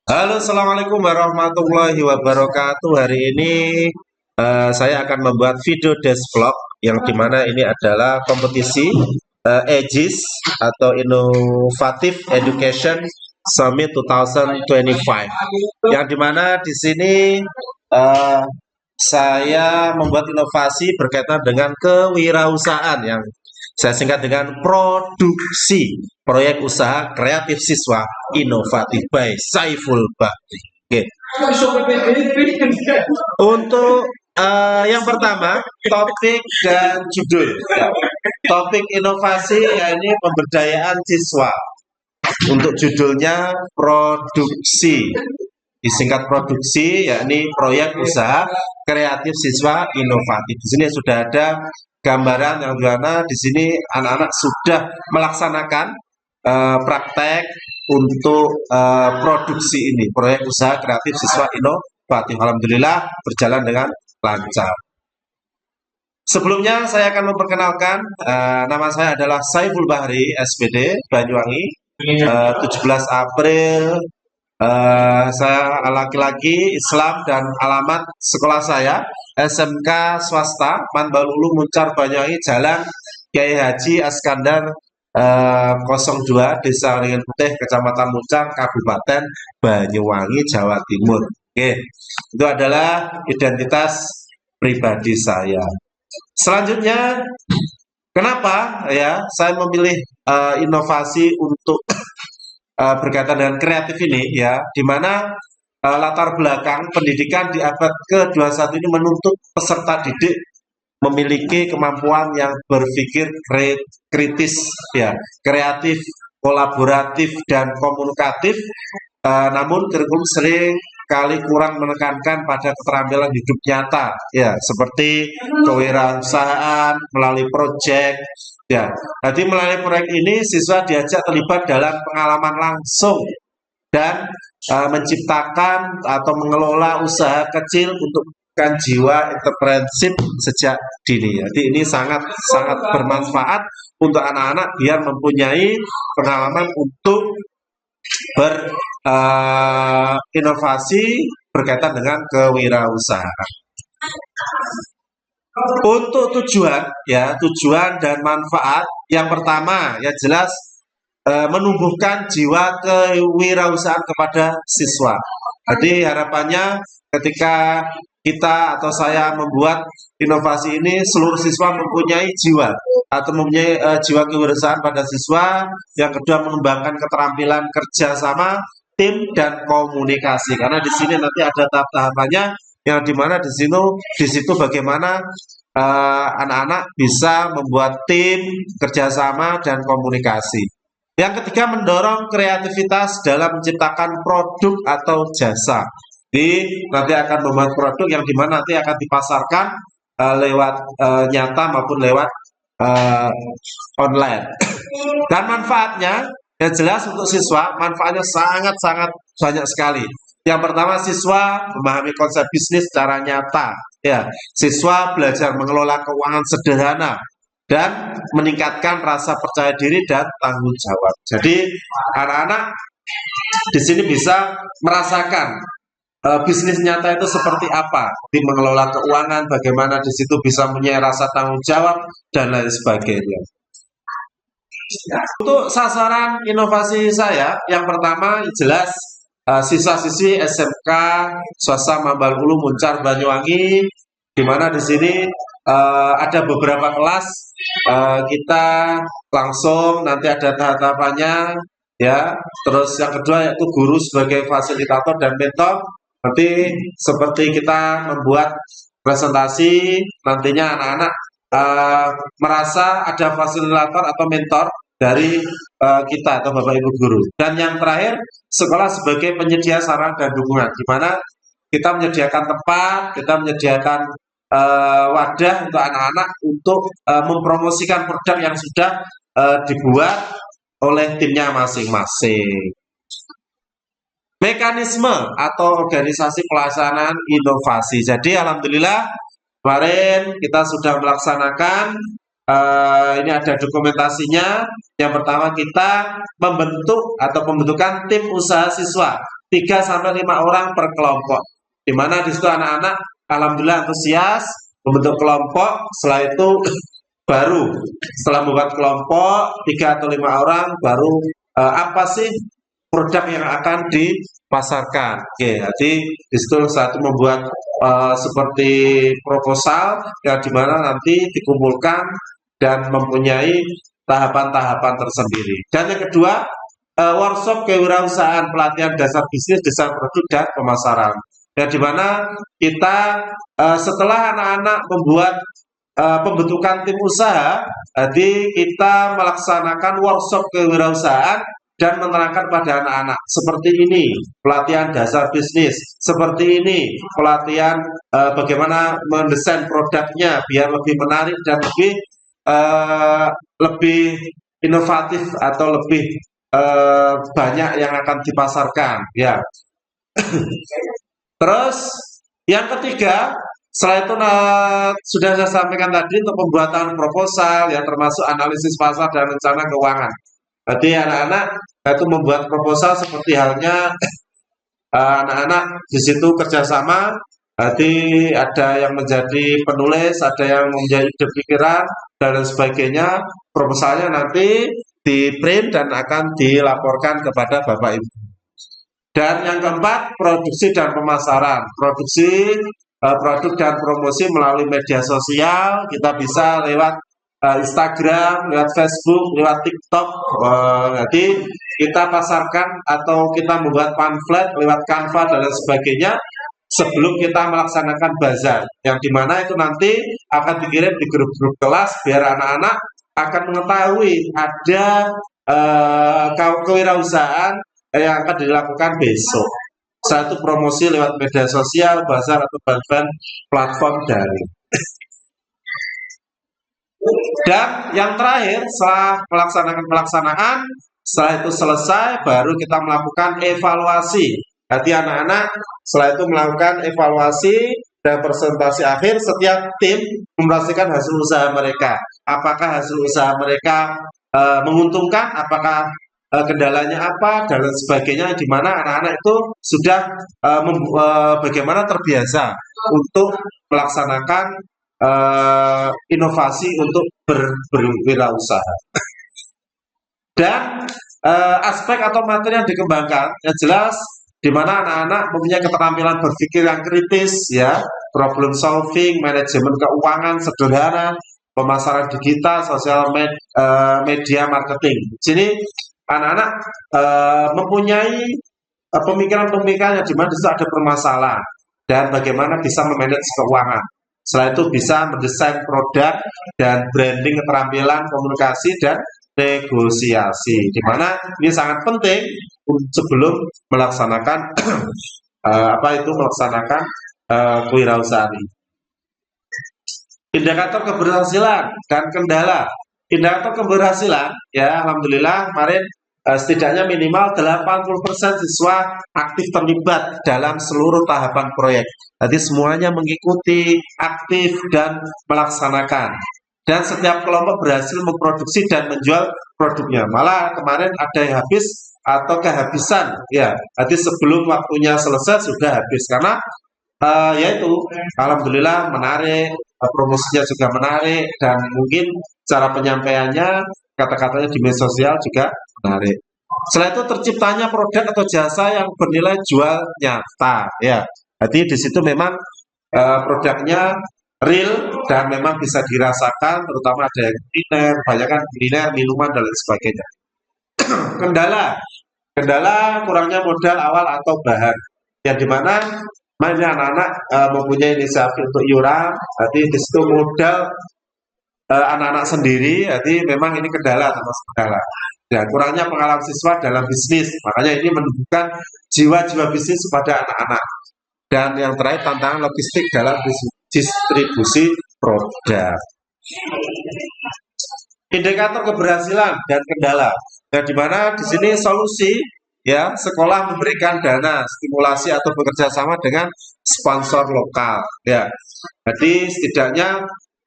Halo, assalamualaikum warahmatullahi wabarakatuh. Hari ini saya akan membuat video desk vlog yang dimana ini adalah kompetisi EGIS atau Innovative Education Summit 2025. Yang dimana di sini eh, saya membuat inovasi berkaitan dengan kewirausahaan yang saya singkat dengan produksi proyek usaha kreatif siswa inovatif by Saiful Bakti. Oke. Untuk yang pertama, topik dan judul. Topik inovasi yakni pemberdayaan siswa. Untuk judulnya produksi. Disingkat produksi yakni proyek usaha kreatif siswa inovatif. Di sini sudah ada gambaran yang dimana di sini anak-anak sudah melaksanakan praktek untuk produksi ini, proyek usaha kreatif siswa inovatif. Alhamdulillah berjalan dengan lancar. Sebelumnya saya akan memperkenalkan, nama saya adalah Saiful Bahri, SPD, Banyuwangi, 17 April, saya laki-laki Islam dan alamat sekolah saya SMK swasta Manbalulu Muncar Banyuwangi, Jalan Kiai Haji Askandar 02 Desa Ringin Putih Kecamatan Muncar Kabupaten Banyuwangi Jawa Timur. Oke, itu adalah identitas pribadi saya. Selanjutnya, kenapa ya saya memilih inovasi untuk berkaitan dengan kreatif ini ya, di mana latar belakang pendidikan di abad ke-21 ini menuntut peserta didik memiliki kemampuan yang berpikir kritis ya, kreatif, kolaboratif dan komunikatif. Namun kurikulum sering kali kurang menekankan pada keterampilan hidup nyata ya, seperti kewirausahaan melalui proyek ya. Jadi melalui proyek ini siswa diajak terlibat dalam pengalaman langsung dan menciptakan atau mengelola usaha kecil untuk jiwa entrepreneurship sejak dini. Jadi ini sangat bermanfaat untuk anak-anak biar mempunyai pengalaman untuk berinovasi berkaitan dengan kewirausahaan. Untuk tujuan dan manfaat, yang pertama ya jelas menumbuhkan jiwa kewirausahaan kepada siswa. Jadi harapannya ketika kita atau saya membuat inovasi ini, seluruh siswa mempunyai jiwa atau mempunyai jiwa kewirausahaan pada siswa. Yang kedua, mengembangkan keterampilan kerjasama tim dan komunikasi. Karena di sini nanti ada tahap-tahapannya yang dimana di situ bagaimana anak-anak bisa membuat tim, kerjasama dan komunikasi. Yang ketiga, mendorong kreativitas dalam menciptakan produk atau jasa. Jadi nanti akan membuat produk yang dimana nanti akan dipasarkan lewat nyata maupun lewat online. Dan manfaatnya yang jelas untuk siswa, manfaatnya sangat banyak sekali. Yang pertama, siswa memahami konsep bisnis secara nyata. Ya, siswa belajar mengelola keuangan sederhana dan meningkatkan rasa percaya diri dan tanggung jawab. Jadi anak-anak di sini bisa merasakan bisnis nyata itu seperti apa, di mengelola keuangan, bagaimana di situ bisa punya rasa tanggung jawab dan lain sebagainya. Untuk sasaran inovasi saya, yang pertama jelas siswa-siswi SMK swasta Manbalulu Muncar Banyuwangi, di mana di sini ada beberapa kelas kita langsung nanti ada tahap-tahapannya ya. Terus yang kedua yaitu guru sebagai fasilitator dan mentor. Nanti seperti kita membuat presentasi, nantinya anak-anak merasa ada fasilitator atau mentor dari kita atau Bapak Ibu guru. Dan yang terakhir, sekolah sebagai penyedia saran dan dukungan, di mana kita menyediakan tempat, kita menyediakan wadah untuk anak-anak untuk mempromosikan produk yang sudah dibuat oleh timnya masing-masing. Mekanisme atau organisasi pelaksanaan inovasi. Jadi alhamdulillah kemarin kita sudah melaksanakan Ini ada dokumentasinya. Yang pertama kita membentuk atau pembentukan tim usaha siswa 3 sampai 5 orang per kelompok. Di mana di situ anak-anak alhamdulillah antusias membentuk kelompok. Setelah itu baru setelah membuat kelompok 3 atau 5 orang baru apa sih produk yang akan dipasarkan. Oke, jadi di situ satu membuat seperti proposal yang dimana nanti dikumpulkan dan mempunyai tahapan-tahapan tersendiri. Dan yang kedua, workshop kewirausahaan, pelatihan dasar bisnis, desain produk, dan pemasaran. Yang dimana kita setelah anak-anak membuat pembentukan tim usaha, jadi kita melaksanakan workshop kewirausahaan dan menerangkan pada anak-anak seperti ini pelatihan dasar bisnis, seperti ini pelatihan bagaimana mendesain produknya biar lebih menarik dan lebih inovatif atau lebih banyak yang akan dipasarkan ya. Terus yang ketiga, setelah itu sudah saya sampaikan tadi untuk pembuatan proposal yang termasuk analisis pasar dan rencana keuangan. Jadi anak-anak itu membuat proposal seperti halnya anak-anak di situ kerjasama. Jadi ada yang menjadi penulis, ada yang menjadi ide pikiran dan lain sebagainya. Proposalnya nanti di print dan akan dilaporkan kepada Bapak Ibu. Dan yang keempat, produksi dan pemasaran. Produksi produk dan promosi melalui media sosial. Kita bisa lewat Instagram, lewat Facebook, lewat TikTok. Jadi kita pasarkan atau kita membuat pamflet lewat Canva dan lain sebagainya sebelum kita melaksanakan bazar, yang dimana itu nanti akan dikirim di grup-grup kelas biar anak-anak akan mengetahui ada kewirausahaan yang akan dilakukan besok. Satu promosi lewat media sosial, bazar atau bahan platform daring. Dan yang terakhir, setelah melaksanakan pelaksanaan, setelah itu selesai, baru kita melakukan evaluasi. Jadi anak-anak setelah itu melakukan evaluasi dan presentasi akhir. Setiap tim memastikan hasil usaha mereka. Apakah hasil usaha mereka menguntungkan, apakah kendalanya apa, dan lain sebagainya, di mana anak-anak itu sudah bagaimana terbiasa untuk melaksanakan inovasi untuk berwirausaha. Dan aspek atau materi yang dikembangkan yang jelas di mana anak-anak mempunyai keterampilan berpikir yang kritis, ya, problem solving, manajemen keuangan sederhana, pemasaran digital, sosial media marketing. Jadi anak-anak mempunyai pemikiran-pemikiran yang di mana ada permasalahan dan bagaimana bisa memanage keuangan. Setelah itu bisa mendesain produk dan branding, keterampilan komunikasi dan negosiasi, di mana ini sangat penting sebelum melaksanakan melaksanakan kewirausahaan ini. Indikator keberhasilan dan kendala. Indikator keberhasilan, ya alhamdulillah kemarin setidaknya minimal 80% siswa aktif terlibat dalam seluruh tahapan proyek. Jadi semuanya mengikuti, aktif dan melaksanakan. Dan setiap kelompok berhasil memproduksi dan menjual produknya. Malah kemarin ada yang habis atau kehabisan, ya. Jadi sebelum waktunya selesai sudah habis karena yaitu alhamdulillah menarik, promosinya juga menarik dan mungkin cara penyampaiannya, kata-katanya di media sosial juga menarik. Setelah itu terciptanya produk atau jasa yang bernilai jual nyata, ya. Jadi di situ memang produknya real dan memang bisa dirasakan, terutama ada yang kuliner, kebanyakan kuliner, minuman dan lain sebagainya. Kendala kurangnya modal awal atau bahan, yang dimana anak-anak mempunyai inisiatif untuk iuran, jadi di situ modal anak-anak sendiri, jadi memang ini kendala termasuk kendala. Ya, kurangnya pengalaman siswa dalam bisnis, makanya ini menunjukkan jiwa-jiwa bisnis pada anak-anak. Dan yang terakhir tantangan logistik dalam distribusi produk. Indikator keberhasilan dan kendala. Yang dimana di sini solusi, ya, sekolah memberikan dana stimulasi atau bekerja sama dengan sponsor lokal, ya. Jadi setidaknya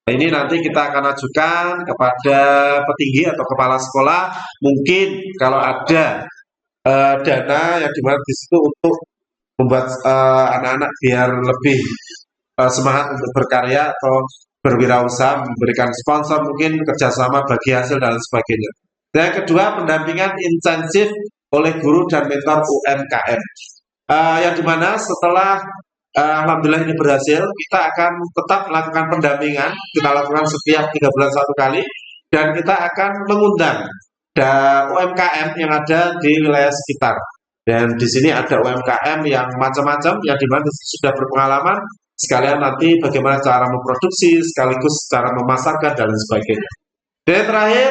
Nah, ini nanti kita akan ajukan kepada petinggi atau kepala sekolah, mungkin kalau ada dana yang dimana di situ untuk membuat anak-anak biar lebih semangat untuk berkarya atau berwirausaha, memberikan sponsor, mungkin kerjasama bagi hasil dan sebagainya. Dan yang kedua, pendampingan intensif oleh guru dan mentor UMKM. Yang dimana setelah alhamdulillah ini berhasil, kita akan tetap melakukan pendampingan, kita lakukan setiap 3 bulan satu kali, dan kita akan mengundang UMKM yang ada di wilayah sekitar. Dan di sini ada UMKM yang macam-macam, yang dimana sudah berpengalaman, sekalian nanti bagaimana cara memproduksi, sekaligus cara memasarkan, dan sebagainya. Dan yang terakhir,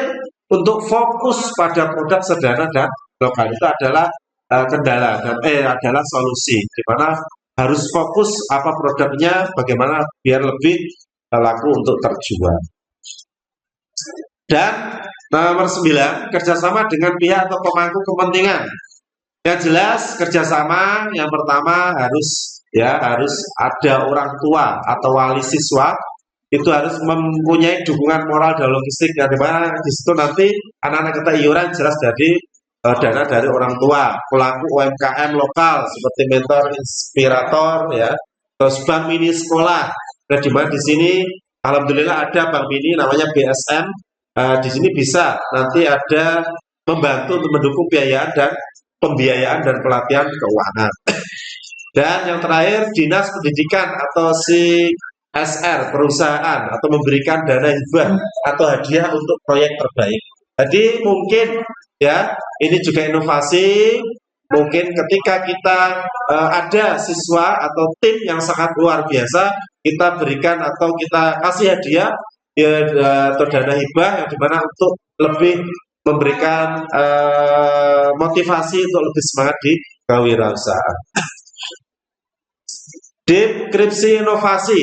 untuk fokus pada produk sederhana dan lokal itu adalah kendala dan adalah solusi, di mana harus fokus apa produknya, bagaimana biar lebih laku untuk terjual. Dan nomor 9, kerjasama dengan pihak atau pemangku kepentingan. Yang jelas kerjasama yang pertama harus ada orang tua atau wali siswa, itu harus mempunyai dukungan moral dan logistik, yang dimana di situ nanti anak-anak kita iuran jelas dari dana dari orang tua, pelaku UMKM lokal seperti mentor inspirator ya, terus bank mini sekolah. Nah, dimana di sini alhamdulillah ada bank mini namanya BSM. Di sini bisa nanti ada membantu untuk mendukung pembiayaan dan pelatihan keuangan. Dan yang terakhir, dinas pendidikan atau CSR perusahaan atau memberikan dana hibah atau hadiah untuk proyek terbaik. Jadi mungkin ya, ini juga inovasi. Mungkin ketika kita ada siswa atau tim yang sangat luar biasa, kita berikan atau kita kasih hadiah ya, atau dana hibah yang dimana untuk lebih memberikan motivasi untuk lebih semangat di kewirausahaan. Deskripsi inovasi.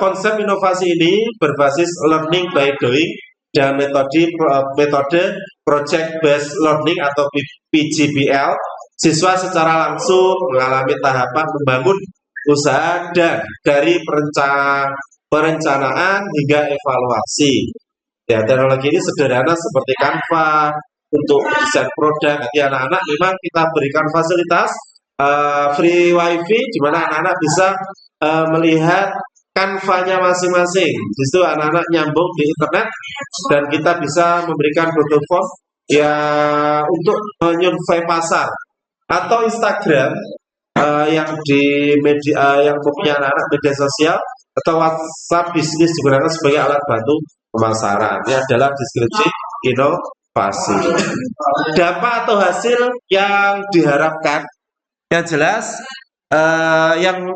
Konsep inovasi ini berbasis learning by doing dan metode project based learning atau PJBL. Siswa secara langsung mengalami tahapan membangun usaha dan dari perencanaan hingga evaluasi. Ya, teknologi ini sederhana seperti Canva untuk desain produk. Nanti anak-anak memang kita berikan fasilitas free wifi, di mana anak-anak bisa melihat Canva-nya masing-masing. Di situ anak-anak nyambung di internet dan kita bisa memberikan platform ya untuk menyurvei pasar atau Instagram yang di media yang punya anak-anak media sosial atau WhatsApp bisnis digunakan sebagai alat bantu pemasaran. Ini adalah deskripsi inovasi. Dampak atau hasil yang diharapkan, yang jelas yang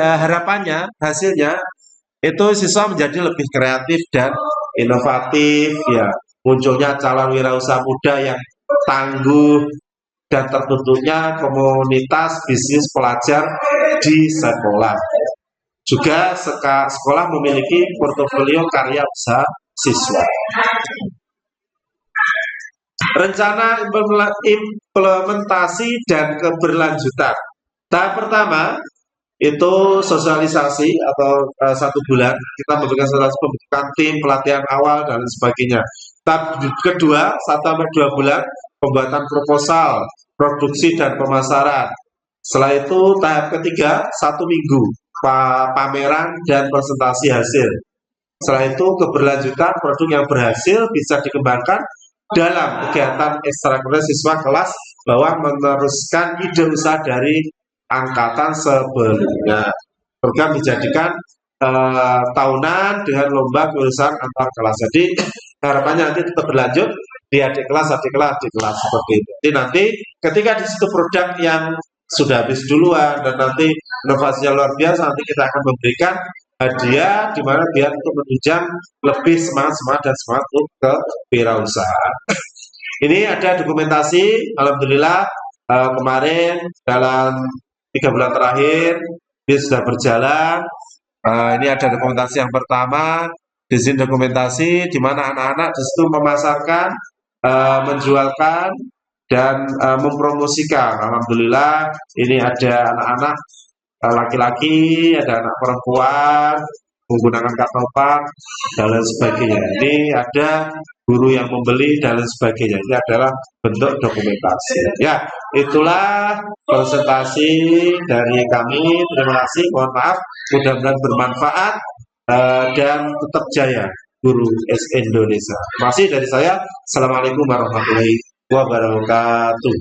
harapannya hasilnya itu siswa menjadi lebih kreatif dan inovatif ya, munculnya calon wirausaha muda yang tangguh dan terbentuknya komunitas bisnis pelajar di sekolah. Juga sekolah memiliki portofolio karya usaha siswa. Rencana implementasi dan keberlanjutan. Tahap pertama itu sosialisasi atau 1 bulan kita memberikan sosialisasi pembentukan tim, pelatihan awal dan sebagainya. Tahap kedua 1-2 bulan pembuatan proposal, produksi dan pemasaran. Setelah itu tahap ketiga 1 minggu pameran dan presentasi hasil. Setelah itu keberlanjutan produk yang berhasil bisa dikembangkan dalam kegiatan ekstrakurikuler siswa kelas bahwa meneruskan ide usaha dari angkatan sebelumnya. Program dijadikan tahunan dengan lomba kelulusan antar kelas. Jadi harapannya nanti tetap berlanjut di adik kelas seperti itu. Jadi nanti ketika di situ produk yang sudah habis duluan dan nanti inovasinya luar biasa, nanti kita akan memberikan hadiah di mana biar untuk menunjang lebih semangat dan semangat untuk kewirausahaan. Ini ada dokumentasi, alhamdulillah kemarin dalam 3 bulan terakhir ini sudah berjalan. Ini ada dokumentasi yang pertama, di sini dokumentasi di mana anak-anak di situ memasarkan, menjualkan dan mempromosikan. Alhamdulillah ini ada anak-anak laki-laki, ada anak perempuan, menggunakan katopak dan lain sebagainya. Ini ada guru yang membeli dan lain sebagainya. Ini adalah bentuk dokumentasi. Ya, itulah presentasi dari kami. Terima kasih. Mohon maaf. Mudah-mudahan bermanfaat dan tetap jaya guru Indonesia. Masih dari saya. Assalamualaikum warahmatullahi wabarakatuh.